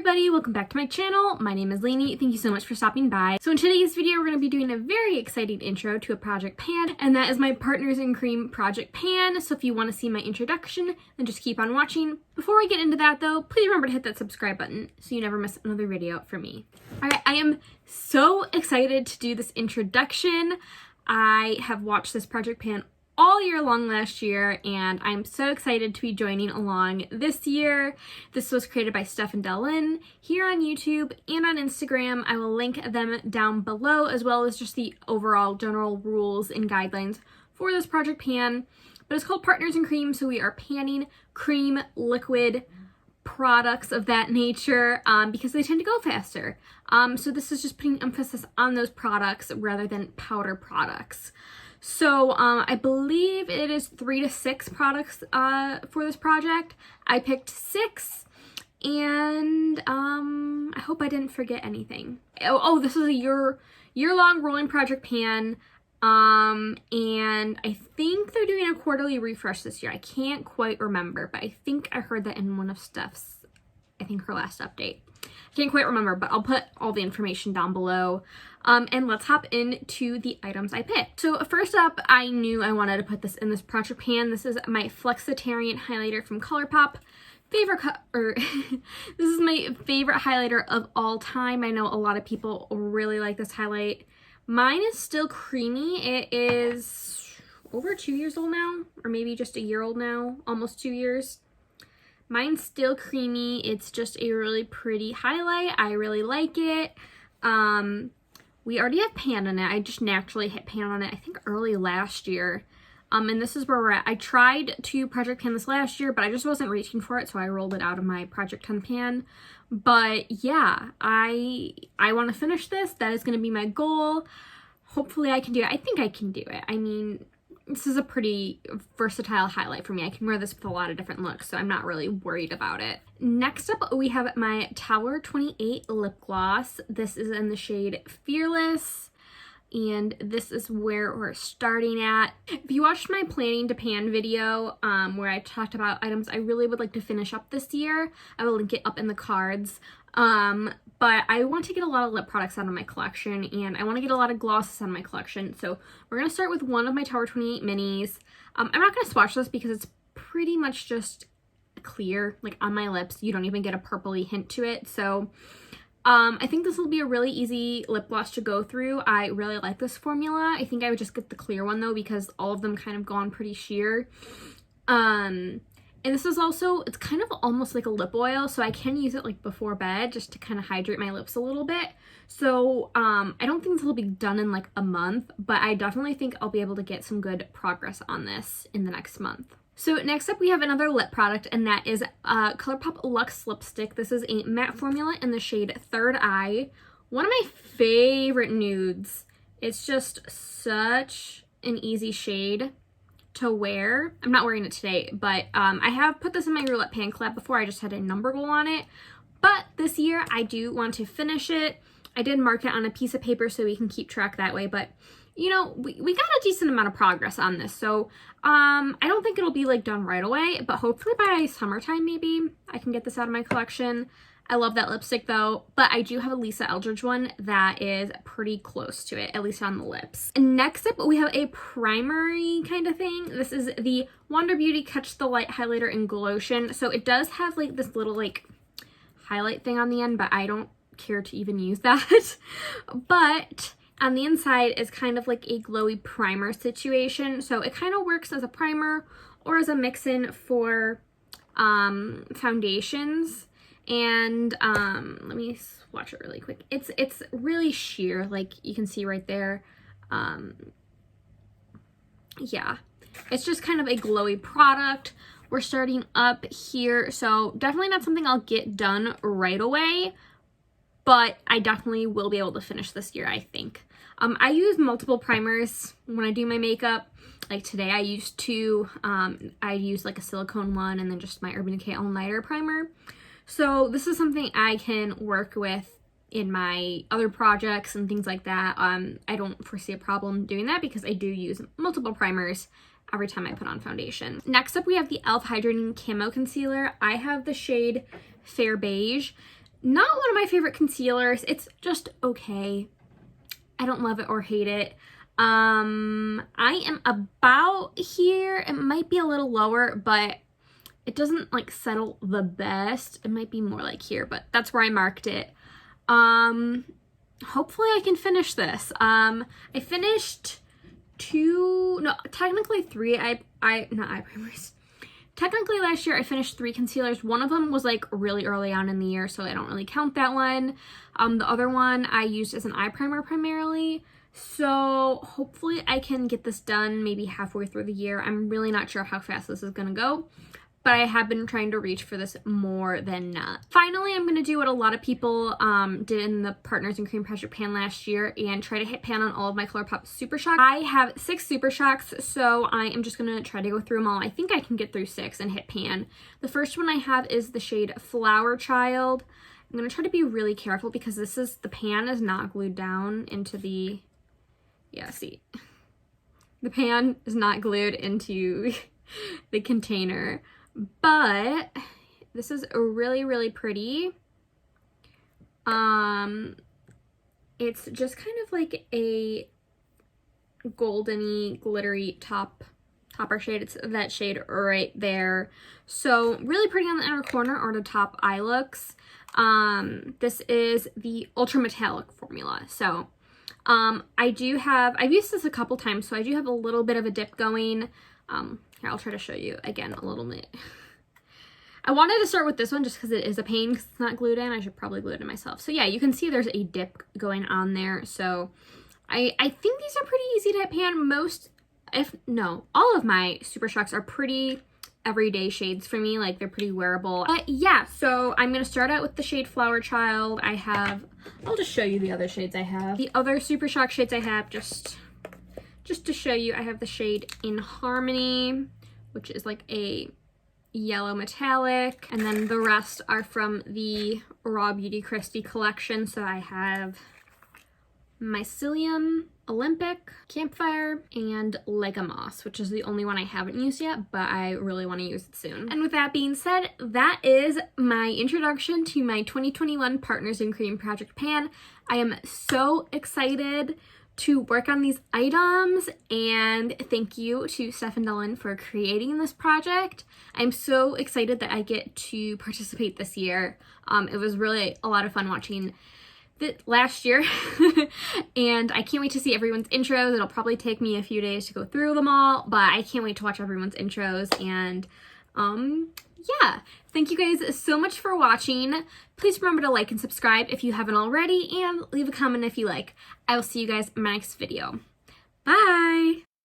everybody, welcome back to my channel. My name is Lainey. Thank you so much for stopping by. So in today's video, we're going to be doing a very exciting intro to a project pan, and that is my Partners in Cream project pan. So if you want to see my introduction, then just keep on watching. Before we get into that though, please remember to hit that subscribe button so you never miss another video from me. Alright, I am so excited to do this introduction. I have watched this project pan all year long last year, and I'm so excited to be joining along this year. This was created by Stefan Delin here on YouTube and on Instagram. I will link them down below, as well as just the overall general rules and guidelines for this project pan. But it's called Partners in Cream, so we are panning cream, liquid, products of that nature because they tend to go faster. So this is just putting emphasis on those products rather than powder products. So I believe it is 3 to 6 products for this project. I picked 6, and I hope I didn't forget anything. Oh, this is a year-long rolling project pan, and I think they're doing a quarterly refresh this year. I can't quite remember, but I think I heard that in one of Steph's, I think her last update. I can't quite remember, but I'll put all the information down below. And let's hop into the items I picked. So first up, I knew I wanted to put this in this project pan. This is my Flexitarian highlighter from ColourPop. This is my favorite highlighter of all time. I know a lot of people really like this highlight. Mine is still creamy. It is over 2 years old now, or maybe just a year old now, almost 2 years. Mine's still creamy. It's just a really pretty highlight. I really like it. We already have pan on it. I just naturally hit pan on it, I think early last year. And this is where we're at. I tried to project pan this last year, but I just wasn't reaching for it, so I rolled it out of my project pan pan. But yeah, I want to finish this. That is going to be my goal. Hopefully I can do it. I think I can do it. I mean, this is a pretty versatile highlight for me. I can wear this with a lot of different looks, so I'm not really worried about it. Next up, we have my Tower 28 lip gloss. This is in the shade Fearless, and this is where we're starting at. If you watched my planning to pan video, where I talked about items I really would like to finish up this year, I will link it up in the cards. But I want to get a lot of lip products out of my collection, and I want to get a lot of glosses out of my collection. So we're going to start with one of my Tower 28 minis. I'm not going to swatch this because it's pretty much just clear, like on my lips. You don't even get a purpley hint to it. So I think this will be a really easy lip gloss to go through. I really like this formula. I think I would just get the clear one though, because all of them kind of go on pretty sheer. And this is also, it's kind of almost like a lip oil, so I can use it like before bed just to kind of hydrate my lips a little bit. So I don't think this will be done in like a month, but I definitely think I'll be able to get some good progress on this in the next month. So next up we have another lip product, and that is ColourPop Luxe Lipstick. This is a matte formula in the shade Third Eye. One of my favorite nudes. It's just such an easy shade to wear. I'm not wearing it today, but I have put this in my roulette pan collab before. I just had a number goal on it, but this year I do want to finish it. I did mark it on a piece of paper so we can keep track that way, but you know, we got a decent amount of progress on this, so I don't think it'll be like done right away, but hopefully by summertime maybe I can get this out of my collection. I love that lipstick though, but I do have a Lisa Eldridge one that is pretty close to it, at least on the lips. And next up, we have a primary kind of thing. This is the Wander Beauty Catch the Light Highlighter in Glotion. So it does have like this little like highlight thing on the end, but I don't care to even use that. But on the inside is kind of like a glowy primer situation. So it kind of works as a primer or as a mix-in for foundations. And let me swatch it really quick. It's really sheer, like you can see right there. Yeah, it's just kind of a glowy product. We're starting up here, so definitely not something I'll get done right away, but I definitely will be able to finish this year, I think. I use multiple primers when I do my makeup. Like today I used 2. I used like a silicone one and then just my Urban Decay All Nighter primer. So this is something I can work with in my other projects and things like that. I don't foresee a problem doing that because I do use multiple primers every time I put on foundation. Next up, we have the e.l.f. Hydrating Camo Concealer. I have the shade Fair Beige. Not one of my favorite concealers. It's just okay. I don't love it or hate it. I am about here. It might be a little lower, but it doesn't like settle the best. It might be more like here, but that's where I marked it. Hopefully I can finish this. I finished technically 3 not eye primers. Technically last year I finished 3 concealers. One of them was like really early on in the year, so I don't really count that one. The other one I used as an eye primer primarily. So hopefully I can get this done maybe halfway through the year. I'm really not sure how fast this is gonna go, but I have been trying to reach for this more than not. Finally, I'm going to do what a lot of people did in the Partners in Cream Project pan last year and try to hit pan on all of my ColourPop Super Shocks. I have 6 Super Shocks, so I am just going to try to go through them all. I think I can get through 6 and hit pan. The first one I have is the shade Flower Child. I'm going to try to be really careful because the pan is not glued down into the, see. The pan is not glued into the container. But this is really, really pretty. It's just kind of like a goldeny, glittery topper shade. It's that shade right there. So really pretty on the inner corner or the top eye looks. This is the Ultra Metallic formula. So I've used this a couple times, so I do have a little bit of a dip going. Here, I'll try to show you again a little bit. I wanted to start with this one just because it is a pain because it's not glued in. I should probably glue it in myself. So yeah, you can see there's a dip going on there. So I think these are pretty easy to hit pan. All of my Super Shocks are pretty everyday shades for me. Like, they're pretty wearable. But yeah, so I'm going to start out with the shade Flower Child. I'll just show you the other shades I have. The other Super Shock shades I have, just to show you, I have the shade In Harmony, which is like a yellow metallic, and then the rest are from the Raw Beauty Kristi collection. So I have Mycelium, Olympic, Campfire, and Lega Moss, which is the only one I haven't used yet, but I really want to use it soon. And with that being said, that is my introduction to my 2021 Partners in Cream Project pan. I am so excited to work on these items, and thank you to Steph and Dylan for creating this project. I'm so excited that I get to participate this year. It was really a lot of fun watching last year and I can't wait to see everyone's intros. It'll probably take me a few days to go through them all, but I can't wait to watch everyone's intros. And yeah, thank you guys so much for watching. Please remember to like and subscribe if you haven't already, and leave a comment if you like. I will see you guys in my next video. Bye!